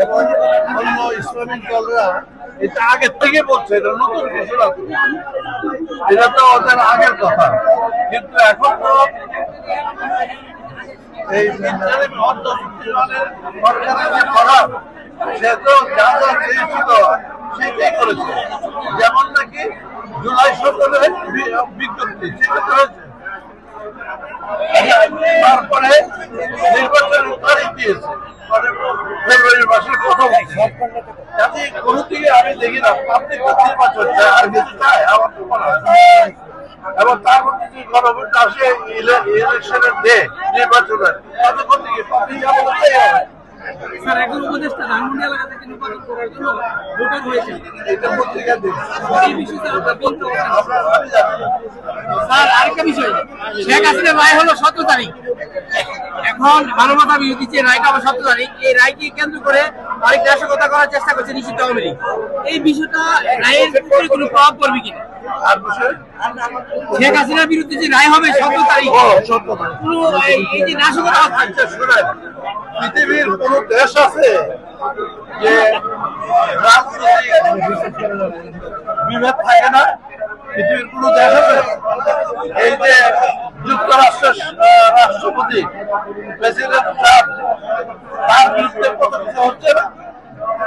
এবং অন্য ইসলামিক দলরা এটা আগের থেকে বলছে, এটা নতুন কিছু না, এটা তো ওদের আগের কথা। কিন্তু এখন তো এই সরকারের যে করার, সে তো যা যা চেয়েছিল সেটাই করেছে। যেমন নাকি জুলাই 17-এর বিজ্ঞপ্তি, সেটা তো হয়েছে। তারপরে নির্বাচনের তারিখ দিয়েছে ফেব্রুয়ারি মাসের প্রথম। যাতে কোনো দিকে আমি দেখি না পাবলিক নির্বাচন চায়, আর কিছু চায় আমার তো মনে হয়। এবং তার মধ্যে যে গণভোট আসে ইলেকশনের ডে নির্বাচনের, তাতে কোন দিকে পাবলিক চাই হবে। স্যার, একজন উপদেষ্টা ধানমন্ডি এলাকা থেকে নির্বাচন করার জন্য ভোটার হয়েছে, এটা পত্রিকা দিন। এই বিষয়ে আপনার কি মন্তব্য? স্যার, আরেকটা বিষয়, শেখ হাসিনার রায় হলো 17 তারিখ। এখন মানবতা বিরোধী যে রায়টা হবে 17 তারিখ, এই রায়কে কেন্দ্র করে আরেক নাশকতা করার চেষ্টা করছে নিষিদ্ধ আওয়ামী লীগ। এই বিষয়টা রায়ের উপরে কোনো প্রভাব পড়বে কিনা? আর বিষয় শেখ হাসিনার বিরুদ্ধে যে রায় হবে 17 তারিখ, এই যে নাশকতা হচ্ছে, শুনেন, পৃথিবীর কোন দেশ আছে যে রাজনৈতিক বিভেদ থাকে না? পৃথিবীর কোন দেশ আছে? এই যে যুক্তরাষ্ট্রের রাষ্ট্রপতি প্রেসিডেন্ট ট্রাম্প, তার বিরুদ্ধে কত কিছু হচ্ছে না,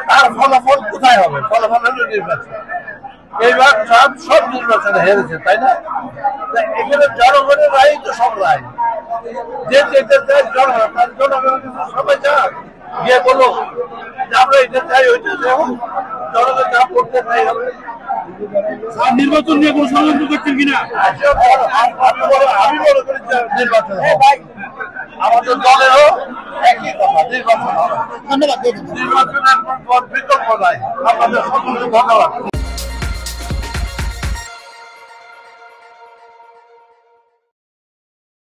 তার ফলাফল কোথায় হবে? ফলাফল হলো নির্বাচন। এইবার ট্রাম্প সব নির্বাচনে হেরেছে, তাই না? এখানে জনগণের রায় তো সব রায়, যে যেতে চায় জনগণ, তার জনগণের কিছু সবাই চান গিয়ে বলো যে আমরা এটা চাই, ওইটা চাই, জনগণ যা করতে চাই হবে। নির্বাচন নিয়ে কোনো ষড়যন্ত্র করছেন কিনা? আমি মনে করি যে নির্বাচন আমাদের দলেরও একই কথা, নির্বাচন হবে। ধন্যবাদ। নির্বাচনের বিকল্প নাই। আপনাদের সকলকে ধন্যবাদ।